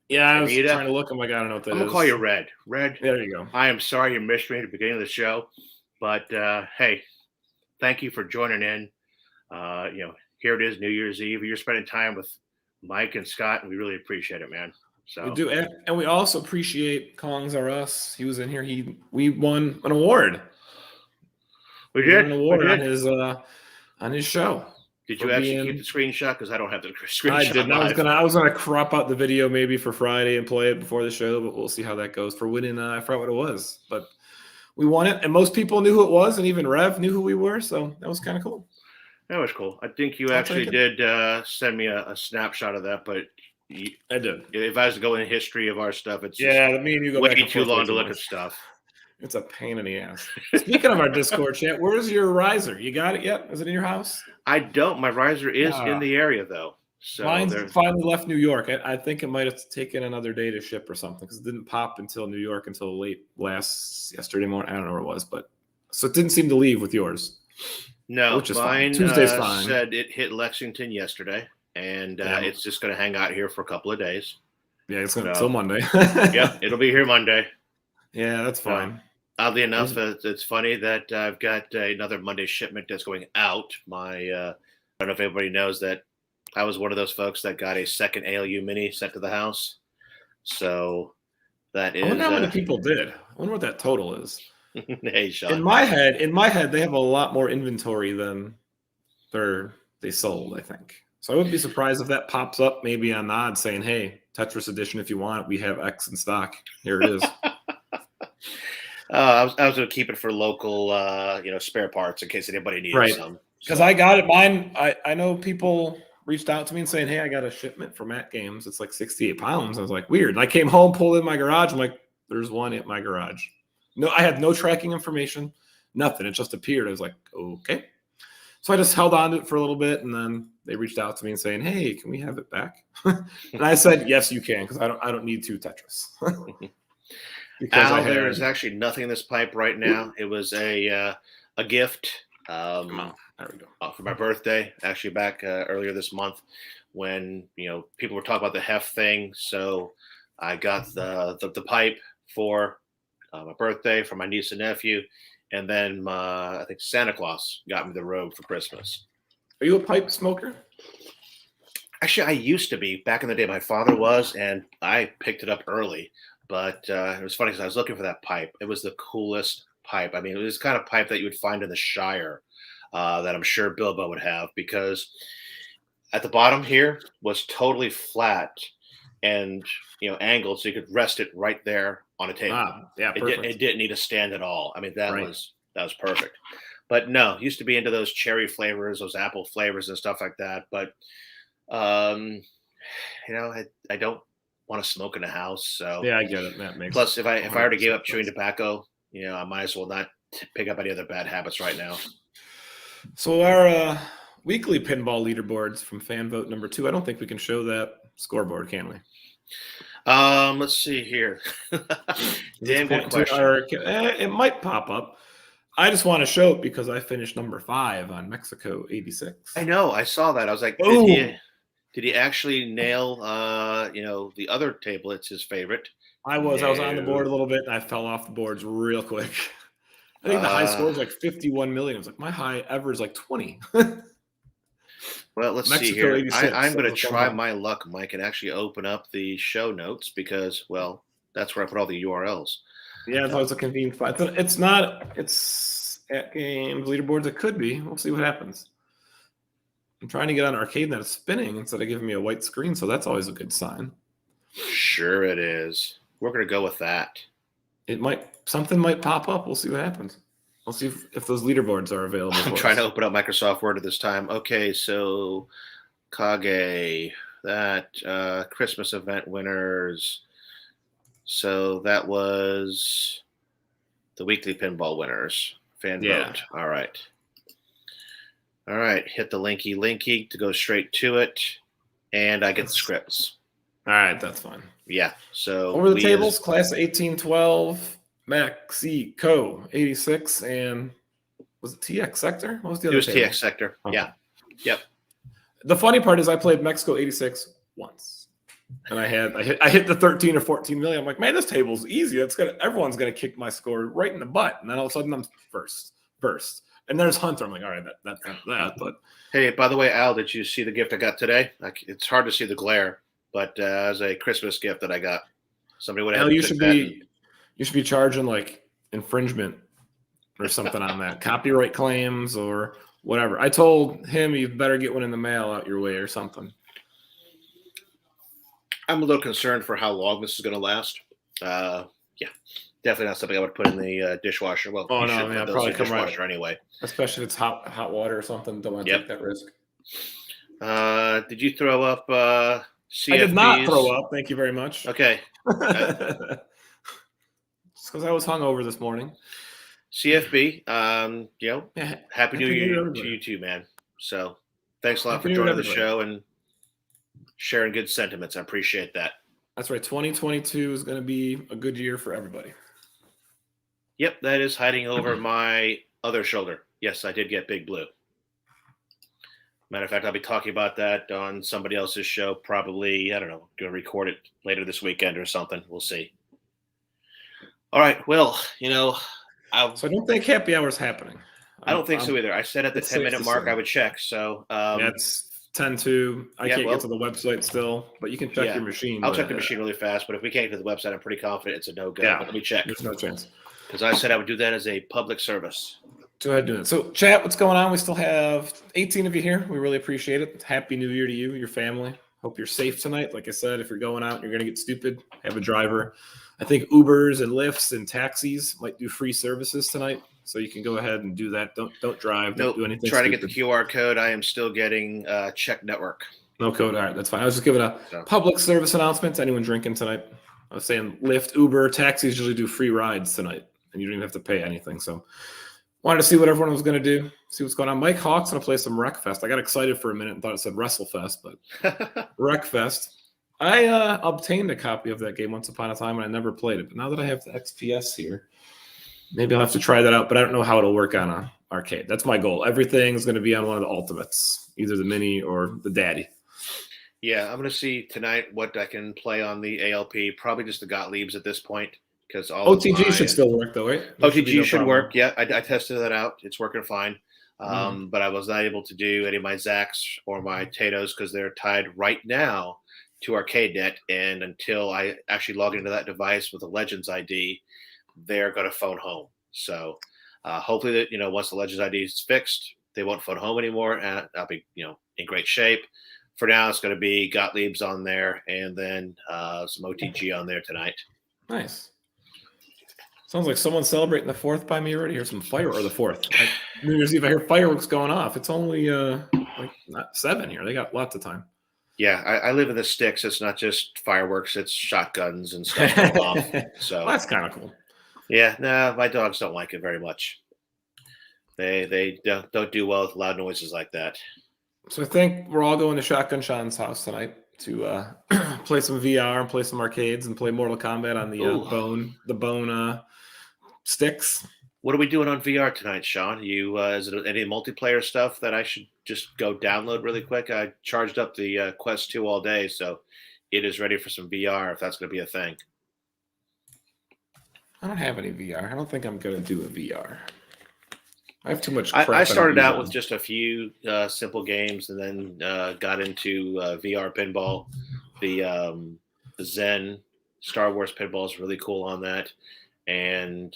Speaker 1: Yeah, I was trying to look. I'm like, I don't know what that is.
Speaker 2: I'm going to call you Red. Red.
Speaker 1: There you go.
Speaker 2: I am sorry you missed me at the beginning of the show. But, hey, thank you for joining in. You know, here it is, New Year's Eve. You're spending time with Mike and Scott, and we really appreciate it, man. So
Speaker 1: we do, and we also appreciate Kongs R Us. He was in here. We won an award.
Speaker 2: We did
Speaker 1: an award on his show.
Speaker 2: Did you actually keep the screenshot? Because I don't have the screenshot. I
Speaker 1: didn't. I was gonna crop out the video maybe for Friday and play it before the show, but we'll see how that goes. For winning, I forgot what it was, but we won it, and most people knew who it was, and even Rev knew who we were. So that was kind of cool.
Speaker 2: That was cool. I think you actually did send me a snapshot of that, but
Speaker 1: I did.
Speaker 2: If I was to go in the history of our stuff, it's
Speaker 1: me and you go
Speaker 2: way too long to look at stuff.
Speaker 1: It's a pain in the ass. Speaking of our Discord chat, where's your riser? You got it yet? Is it in your house?
Speaker 2: I don't. My riser is in the area though. So
Speaker 1: Mine's
Speaker 2: there.
Speaker 1: finally left New York. I think it might have taken another day to ship or something because it didn't pop until New York until late yesterday morning. I don't know where it was, but so it didn't seem to leave with yours.
Speaker 2: No,
Speaker 1: Which is fine.
Speaker 2: mine
Speaker 1: Tuesday's fine.
Speaker 2: said it hit Lexington yesterday, and
Speaker 1: Yeah.
Speaker 2: it's just going to hang out here for a couple of days.
Speaker 1: Yeah, it's going to till Monday.
Speaker 2: Yep, it'll be here Monday.
Speaker 1: Yeah, that's fine.
Speaker 2: Oddly enough, it's funny that I've got another Monday shipment that's going out. I don't know if everybody knows that I was one of those folks that got a second ALU Mini sent to the house. So that is.
Speaker 1: I wonder how many people did. I wonder what that total is.
Speaker 2: Hey, Sean.
Speaker 1: In my head, they have a lot more inventory than they sold, I think. So I wouldn't be surprised if that pops up maybe on Nod saying, "Hey, Tetris edition, if you want, we have X in stock. Here it is."
Speaker 2: I was going to keep it for local, spare parts in case anybody needed some.
Speaker 1: Because I got it. Mine, I know people reached out to me and saying, "Hey, I got a shipment from AtGames. It's like 68 pounds." I was like, weird. And I came home, pulled in my garage. I'm like, there's one at my garage. No, I had no tracking information, nothing. It just appeared. I was like, okay. So I just held on to it for a little bit, and then they reached out to me and saying, "Hey, can we have it back?" And I said, "Yes, you can," because I don't need two Tetris.
Speaker 2: Al, there is actually nothing in this pipe right now. It was a gift.
Speaker 1: There we go.
Speaker 2: For my birthday, actually back earlier this month, when people were talking about the heft thing. So I got the pipe for my birthday for my niece and nephew, and then I think Santa Claus got me the robe for Christmas.
Speaker 1: Are you a pipe smoker?
Speaker 2: Actually, I used to be back in the day. My father was, and I picked it up early. But it was funny because I was looking for that pipe. It was the coolest pipe. I mean, it was the kind of pipe that you would find in the Shire that I'm sure Bilbo would have, because at the bottom here was totally flat and angled, so you could rest it right there on a table.
Speaker 1: Yeah,
Speaker 2: it didn't need a stand at all. I mean, that was perfect. But no, used to be into those cherry flavors, those apple flavors and stuff like that. But I don't want to smoke in the house. So
Speaker 1: yeah, I get it. That makes
Speaker 2: plus if I already gave up chewing tobacco, I might as well not pick up any other bad habits right now.
Speaker 1: So our weekly pinball leaderboards from fan vote number 2. I don't think we can show that scoreboard, can we?
Speaker 2: Let's see here. Damn good question.
Speaker 1: It might pop up. I just want to show it because I finished number 5 on Mexico 86.
Speaker 2: I know. I saw that. I was like, did he actually nail the other table? It's his favorite.
Speaker 1: I was on the board a little bit and I fell off the boards real quick. I think the high score is like 51 million. It was like my high ever is like 20.
Speaker 2: Well, let's see here. I'm going to try my luck, Mike, and actually open up the show notes because, well, that's where I put all the URLs.
Speaker 1: Yeah, so it's a convenient spot. It's AtGames leaderboards. It could be. We'll see what happens. I'm trying to get on arcade and it's spinning instead of giving me a white screen, so that's always a good sign.
Speaker 2: Sure it is. We're going to go with that.
Speaker 1: Something might pop up. We'll see what happens. We'll see if those leaderboards are available.
Speaker 2: I'm trying to open up Microsoft Word at this time. Okay, so Kage, that Christmas event winners. So that was the weekly pinball winners. Fan vote. All right. Hit the linky to go straight to it. And I get the scripts.
Speaker 1: All right, that's fine.
Speaker 2: Yeah. So
Speaker 1: over the tables, class 1812, Mexico 86, and was it TX Sector? What was the other?
Speaker 2: It was TX Sector. Okay. Yeah. Yep.
Speaker 1: The funny part is I played Mexico 86 once. And I hit the 13 or 14 million. I'm like, man, this table's easy. Everyone's gonna kick my score right in the butt. And then all of a sudden I'm first. And there's Hunter. I'm like, all right, that's not that. But
Speaker 2: hey, by the way, Al, did you see the gift I got today? It's hard to see the glare, but as a Christmas gift that I got, somebody would have.
Speaker 1: You should be charging like infringement or something on that, copyright claims or whatever. I told him you better get one in the mail out your way or something.
Speaker 2: I'm a little concerned for how long this is going to last. Yeah, definitely not something I would put in the dishwasher. Well,
Speaker 1: oh no, man, probably come
Speaker 2: dishwasher anyway.
Speaker 1: Especially if it's hot water or something. Don't want to take that risk.
Speaker 2: Did you throw up CFBs?
Speaker 1: I did not throw up. Thank you very much.
Speaker 2: Okay.
Speaker 1: Just because I was hungover this morning.
Speaker 2: CFB, Happy New Year to you too, man. So thanks a lot for joining the show, and Sharing good sentiments. I appreciate that.
Speaker 1: That's right. 2022 is going to be a good year for everybody.
Speaker 2: Yep, that is hiding over my other shoulder. Yes, I did get Big Blue. Matter of fact, I'll be talking about that on somebody else's show. Probably, I don't know, going to record it later this weekend or something. We'll see. All right. Well,
Speaker 1: So I don't think happy hour is happening.
Speaker 2: I don't think so either. I said at the 10-minute mark I would check. So
Speaker 1: yeah, it's 10-2. I can't get to the website still, but you can check your machine.
Speaker 2: I'll check the machine really fast. But if we can't get to the website, I'm pretty confident it's a no-go.
Speaker 1: Yeah,
Speaker 2: but let me check.
Speaker 1: There's no chance.
Speaker 2: Because I said I would do that as a public service.
Speaker 1: Go ahead and do it. So, chat, what's going on? We still have 18 of you here. We really appreciate it. Happy New Year to you, your family. Hope you're safe tonight. Like I said, if you're going out and you're going to get stupid, have a driver. I think Ubers and Lyfts and taxis might do free services tonight, so you can go ahead and do that. Don't drive. Don't do anything.
Speaker 2: Try to get the QR code. I am still getting check network.
Speaker 1: No code. All right, that's fine. I was just giving a public service announcement to anyone drinking tonight. I was saying Lyft, Uber, taxis usually do free rides tonight, and you don't even have to pay anything. So wanted to see what everyone was going to do, see what's going on. Mike Hawk's going to play some Wreckfest. I got excited for a minute and thought it said WrestleFest, but Wreckfest. I obtained a copy of that game once upon a time, and I never played it. But now that I have the XPS here, maybe I'll have to try that out, but I don't know how it'll work on an arcade. That's my goal. Everything's going to be on one of the Ultimates, either the Mini or the Daddy.
Speaker 2: Yeah, I'm going to see tonight what I can play on the ALP. Probably just the Gottliebs at this point. Because
Speaker 1: OTG should still work, though, right?
Speaker 2: OTG should work. Yeah, I tested that out. It's working fine. But I was not able to do any of my Zacks or my Tatos because they're tied right now to ArcadeNet. And until I actually log into that device with a Legends ID, they're going to phone home. So hopefully that, once the Legends ID is fixed, they won't phone home anymore, and I'll be, in great shape. For now, it's going to be Gottlieb's on there, and then some OTG on there tonight.
Speaker 1: Nice. Sounds like someone's celebrating the 4th by me already. Here's some fireworks, or the 4th. New Year's Eve, I hear fireworks going off. It's only not 7 here. They got lots of time.
Speaker 2: Yeah, I live in the sticks. It's not just fireworks. It's shotguns and stuff going off. So
Speaker 1: well, that's kind of cool.
Speaker 2: Yeah, no, my dogs don't like it very much. They don't do well with loud noises like that.
Speaker 1: So I think we're all going to Shotgun Sean's house tonight to play some VR and play some arcades and play Mortal Kombat on the bone sticks.
Speaker 2: What are we doing on VR tonight, Sean? Is it any multiplayer stuff that I should just go download really quick? I charged up the Quest 2 all day, so it is ready for some VR if that's going to be a thing.
Speaker 1: I don't have any VR. I don't think I'm going to do a VR. I have too much
Speaker 2: crap. I started out with just a few simple games and then got into VR pinball. The Zen Star Wars pinball is really cool on that. And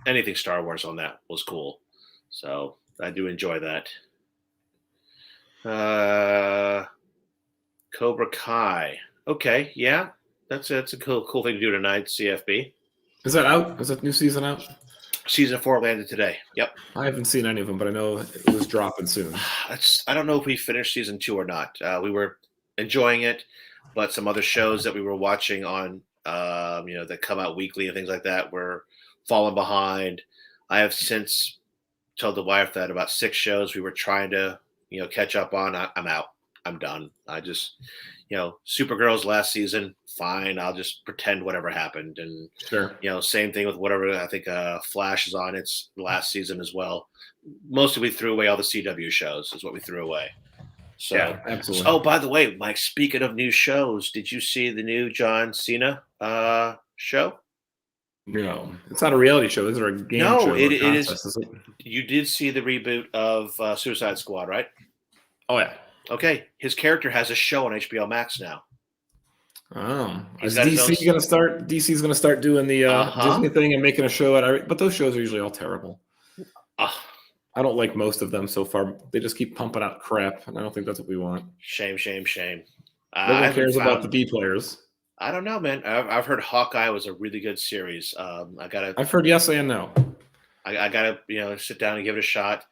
Speaker 2: anything Star Wars on that was cool. So I do enjoy that. Cobra Kai. Okay, yeah. That's a cool thing to do tonight, CFB.
Speaker 1: Is that out? Is that new season out?
Speaker 2: Season 4 landed today. Yep.
Speaker 1: I haven't seen any of them, but I know it was dropping soon.
Speaker 2: I don't know if we finished season 2 or not. We were enjoying it, but some other shows that we were watching on, that come out weekly and things like that were falling behind. I have since told the wife that about 6 shows we were trying to, catch up on. I'm out. I'm done. I just, Supergirl's last season, fine. I'll just pretend whatever happened. And,
Speaker 1: sure.
Speaker 2: Same thing with whatever, I think Flash is on its last season as well. Mostly we threw away all the CW shows is what we threw away. So,
Speaker 1: yeah, absolutely.
Speaker 2: Oh, by the way, Mike, speaking of new shows, did you see the new John Cena show?
Speaker 1: No, it's not a reality show. This is a game show.
Speaker 2: No, it is. You did see the reboot of Suicide Squad, right?
Speaker 1: Oh, yeah.
Speaker 2: Okay, his character has a show on HBO Max now.
Speaker 1: Oh, is DC going to start? DC's going to start doing the Disney thing and making a show out. But those shows are usually all terrible. I don't like most of them so far. They just keep pumping out crap, and I don't think that's what we want.
Speaker 2: Shame.
Speaker 1: No one cares about the B players.
Speaker 2: I don't know, man. I've heard Hawkeye was a really good series.
Speaker 1: I've heard yes and no.
Speaker 2: I gotta sit down and give it a shot.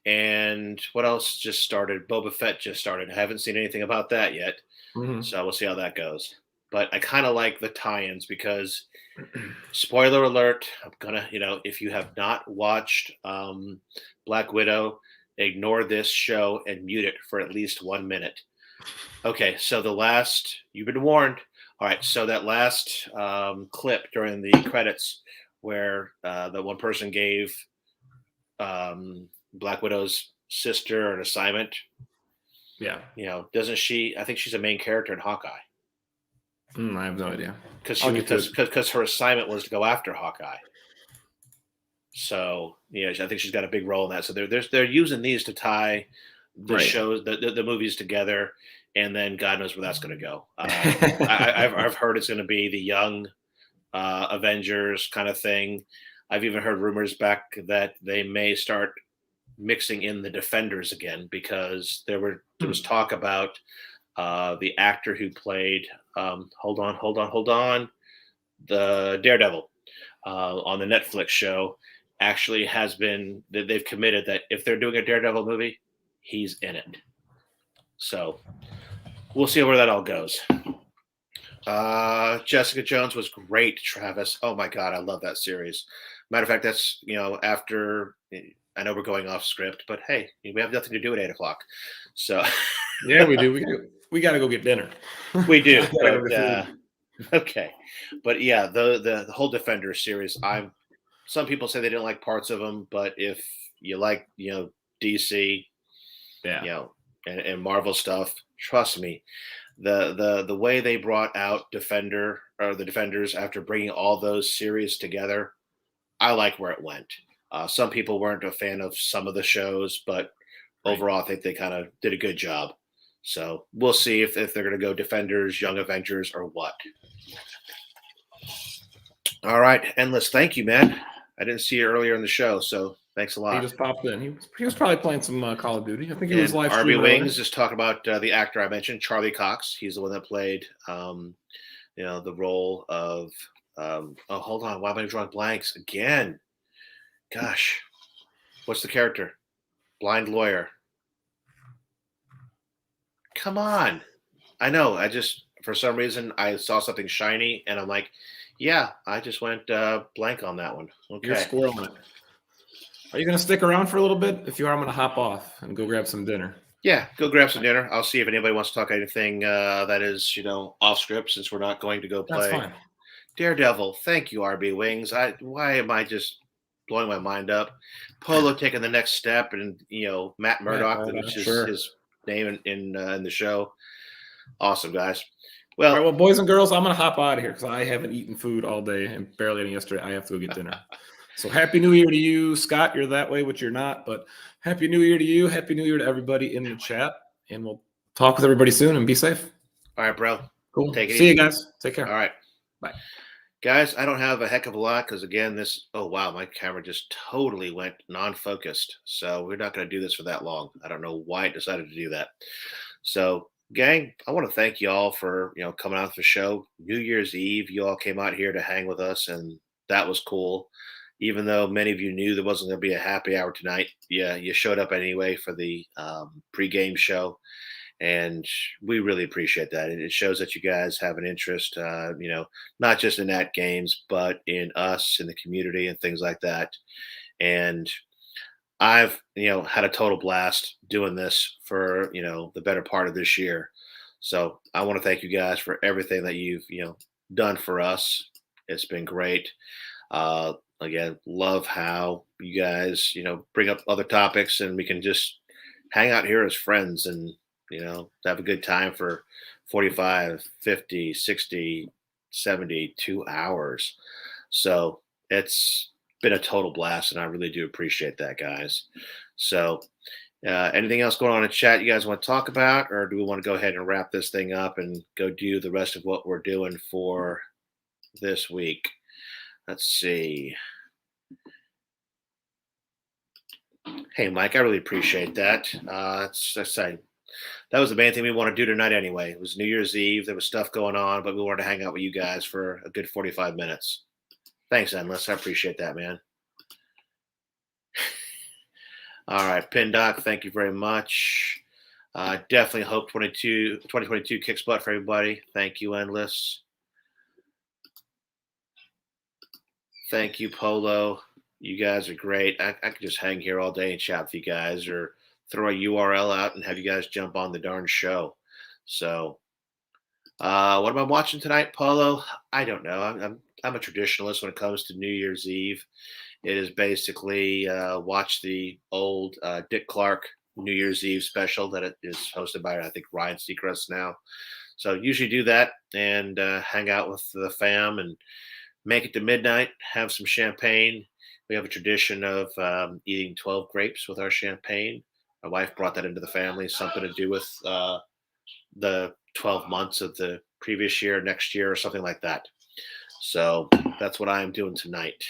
Speaker 2: And what else just started? Boba Fett just started. I haven't seen anything about that yet. Mm-hmm. So we'll see how that goes. But I kind of like the tie-ins because, spoiler alert, I'm gonna, if you have not watched Black Widow, ignore this show and mute it for at least 1 minute. Okay, so you've been warned. All right, so that last clip during the credits where the one person gave Black Widow's sister an assignment,
Speaker 1: Yeah.
Speaker 2: doesn't she? I think she's a main character in Hawkeye
Speaker 1: I have no idea.
Speaker 2: because
Speaker 1: I'll get to it.
Speaker 2: because her assignment was to go after Hawkeye. So I think she's got a big role in that. So they're using these to tie the
Speaker 1: Right.
Speaker 2: shows, the movies together, and then God knows where that's going to go. I've heard it's going to be the young Avengers kind of thing. I've even heard rumors back that they may start mixing in the Defenders again because there was talk about the actor who played hold on the Daredevil on the Netflix show actually has been that they've committed that if they're doing a Daredevil movie, he's in it. So we'll see where that all goes. Jessica Jones was great, Travis. Oh my God, I love that series. Matter of fact, that's after I know we're going off script, but hey, we have nothing to do at 8:00. So
Speaker 1: Yeah, we do. We got to go get dinner.
Speaker 2: we do,
Speaker 1: I gotta go
Speaker 2: but
Speaker 1: get food.
Speaker 2: okay. But yeah, the whole Defender series, some people say they didn't like parts of them, but if you like, DC,
Speaker 1: Yeah.
Speaker 2: and Marvel stuff, trust me, the way they brought out the Defenders after bringing all those series together, I like where it went. Some people weren't a fan of some of the shows, but
Speaker 1: Right.
Speaker 2: overall, I think they kind of did a good job. So we'll see if they're going to go Defenders, Young Avengers, or what. All right, Endless. Thank you, man. I didn't see you earlier in the show, so thanks a
Speaker 1: He
Speaker 2: lot.
Speaker 1: just popped in. He was probably playing some Call of Duty. I think he was
Speaker 2: And
Speaker 1: live
Speaker 2: RB
Speaker 1: streaming
Speaker 2: Wings
Speaker 1: earlier.
Speaker 2: just talking about the actor I mentioned, Charlie Cox. He's the one that played, the role of. Oh, hold on. Why am I drawing blanks again? Gosh, what's the character? Blind lawyer. Come on. I know. I just for some reason I saw something shiny and I'm like, yeah, I just went blank on that one.
Speaker 1: You're
Speaker 2: Okay.
Speaker 1: squirreling it. Are you going to stick around for a little bit? If you are, I'm going to hop off and go grab some dinner.
Speaker 2: Yeah, go grab some dinner. I'll see if anybody wants to talk anything that is, off script since we're not going to go
Speaker 1: That's
Speaker 2: play
Speaker 1: fine.
Speaker 2: Daredevil. Thank you, RB Wings. Why am I just blowing my mind up? Polo taking the next step, and Matt Murdock, which is
Speaker 1: Sure.
Speaker 2: his name in the show. Awesome, guys.
Speaker 1: All
Speaker 2: Well,
Speaker 1: right, well, boys and girls, I'm going to hop out of here because I haven't eaten food all day and barely any yesterday. I have to go get dinner. So happy New Year to you, Scott. You're that way, which you're not. But happy New Year to you. Happy New Year to everybody in the chat. And we'll talk with everybody soon and be safe.
Speaker 2: all right, bro.
Speaker 1: Cool.
Speaker 2: Take it
Speaker 1: See
Speaker 2: easy.
Speaker 1: you guys. Take care.
Speaker 2: All right.
Speaker 1: Bye.
Speaker 2: Guys, I don't have a heck of a lot because, again, oh, wow, my camera just totally went non-focused. So we're not going to do this for that long. I don't know why it decided to do that. So, gang, I want to thank you all for, coming out to the show. New Year's Eve, you all came out here to hang with us, and that was cool. Even though many of you knew there wasn't going to be a happy hour tonight, yeah, you showed up anyway for the pregame show. And we really appreciate that. It shows that you guys have an interest, not just in AtGames, but in us, in the community, and things like that. And I've, had a total blast doing this for, the better part of this year. So I want to thank you guys for everything that you've, done for us. It's been great. Again, love how you guys, bring up other topics and we can just hang out here as friends and have a good time for 45, 50, 60, 72 hours. So it's been a total blast, and I really do appreciate that, guys. So anything else going on in chat you guys want to talk about, or do we want to go ahead and wrap this thing up and go do the rest of what we're doing for this week? Let's see. Hey, Mike, I really appreciate that. That was the main thing we want to do tonight anyway. It was New Year's Eve. There was stuff going on, but we wanted to hang out with you guys for a good 45 minutes. Thanks, Endless. I appreciate that, man. All right, Pindoc, thank you very much. Definitely hope 2022 kicks butt for everybody. Thank you, Endless. Thank you, Polo. You guys are great. I could just hang here all day and chat with you guys or throw a URL out and have you guys jump on the darn show. So, what am I watching tonight, Paulo? I don't know. I'm a traditionalist when it comes to New Year's Eve. It is basically watch the old Dick Clark New Year's Eve special that it is hosted by I think Ryan Seacrest now. So usually do that and hang out with the fam and make it to midnight, have some champagne. We have a tradition of eating 12 grapes with our champagne. My wife brought that into the family, something to do with the 12 months of the previous year, next year, or something like that. So that's what I am doing tonight.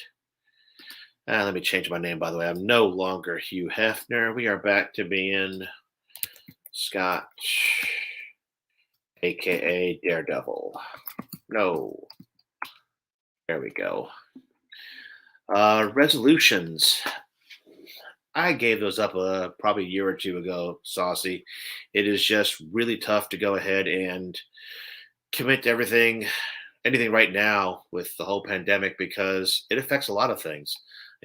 Speaker 2: Let me change my name, by the way. I'm no longer Hugh Hefner. We are back to being Scott, aka Daredevil. No. There we go. Resolutions. I gave those up probably a year or two ago, Saucy. It is just really tough to go ahead and commit to anything right now with the whole pandemic because it affects a lot of things.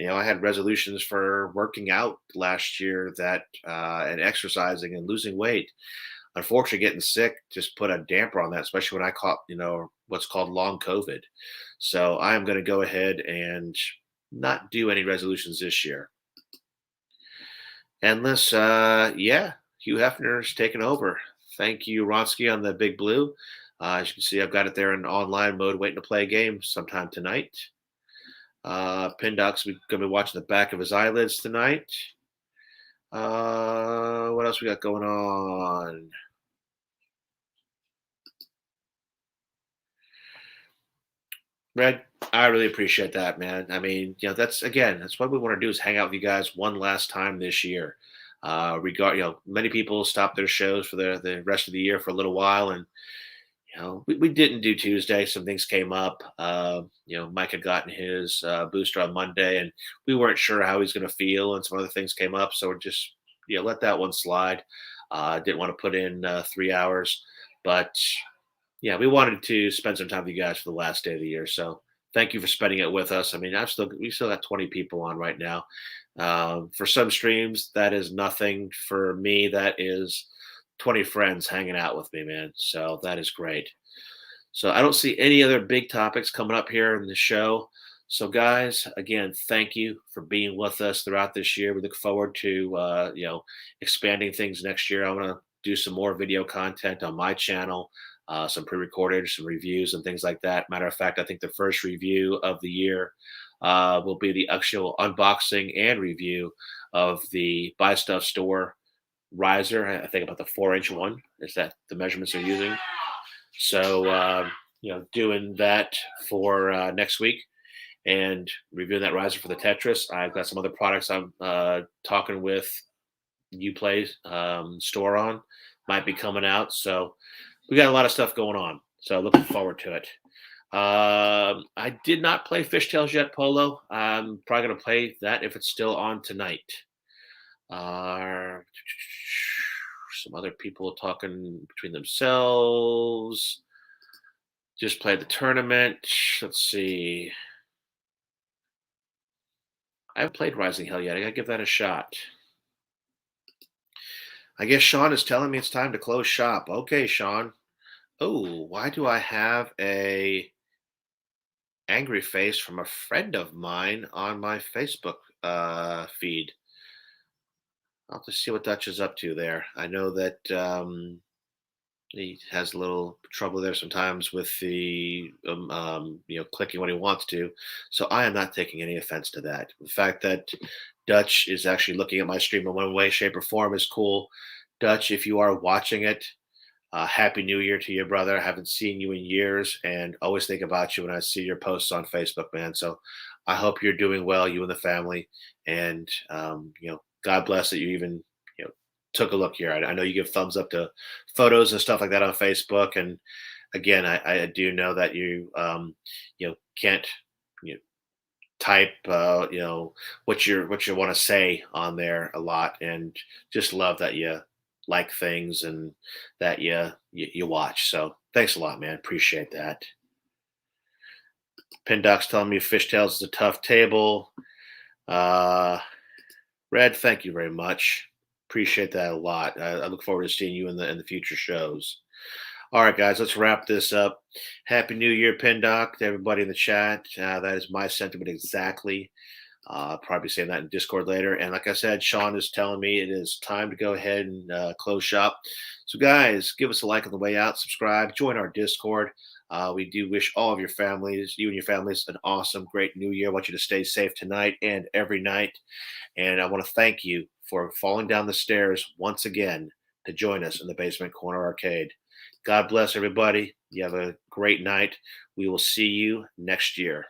Speaker 2: I had resolutions for working out last year and exercising and losing weight. Unfortunately, getting sick just put a damper on that, especially when I caught, what's called long COVID. So I am going to go ahead and not do any resolutions this year. Endless, yeah, Hugh Hefner's taken over. Thank you, Ronsky, on the Big Blue. As you can see, I've got it there in online mode, waiting to play a game sometime tonight. Pindock's going to be watching the back of his eyelids tonight. What else we got going on? Red, I really appreciate that, man. I mean, that's what we want to do is hang out with you guys one last time this year. Many people stop their shows for the rest of the year for a little while, and we didn't do Tuesday. Some things came up. Mike had gotten his booster on Monday, and we weren't sure how he's going to feel, and some other things came up, so we're just let that one slide. Didn't want to put in 3 hours, but yeah, we wanted to spend some time with you guys for the last day of the year. So thank you for spending it with us. I mean, we still got 20 people on right now. For some streams, that is nothing. For me, that is 20 friends hanging out with me, man. So that is great. So I don't see any other big topics coming up here in the show. So guys, again, thank you for being with us throughout this year. We look forward to expanding things next year. I want to do some more video content on my channel. Some pre-recorded, some reviews and things like that. Matter of fact, I think the first review of the year will be the actual unboxing and review of the Buy Stuff Store riser. I think about the 4-inch one. Is that the measurements they're using? So, doing that for next week and reviewing that riser for the Tetris. I've got some other products I'm talking with Uplay's store on. Might be coming out. So we got a lot of stuff going on, so looking forward to it. I did not play Fishtails yet, Polo. I'm probably going to play that if it's still on tonight. Some other people talking between themselves. Just played the tournament. Let's see. I haven't played Rising Hell yet. I got to give that a shot. I guess Sean is telling me it's time to close shop. Okay, Sean. Oh, why do I have a angry face from a friend of mine on my Facebook feed? I'll have to see what Dutch is up to there. I know that he has a little trouble there sometimes with the clicking when he wants to. So I am not taking any offense to that. The fact that Dutch is actually looking at my stream in one way, shape, or form is cool. Dutch, if you are watching it, Happy New Year to you, brother. I haven't seen you in years and always think about you when I see your posts on Facebook, man. So I hope you're doing well, you and the family. And, God bless that you even, took a look here. I know you give thumbs up to photos and stuff like that on Facebook. And again, I do know that you, can't, type, what you want to say on there a lot, and just love that you like things and that you watch. So thanks a lot, man. Appreciate that. Pindoc's telling me Fishtails is a tough table. Red, thank you very much. Appreciate that a lot. I look forward to seeing you in the future shows. All right, guys, let's wrap this up. Happy New Year, Pindoc, to everybody in the chat. That is my sentiment exactly. I'll probably saying that in Discord later. And like I said, Sean is telling me it is time to go ahead and close shop. So, guys, give us a like on the way out, subscribe, join our Discord. We do wish all of your families, you and your families, an awesome, great new year. I want you to stay safe tonight and every night. And I want to thank you for falling down the stairs once again to join us in the Basement Corner Arcade. God bless everybody. You have a great night. We will see you next year.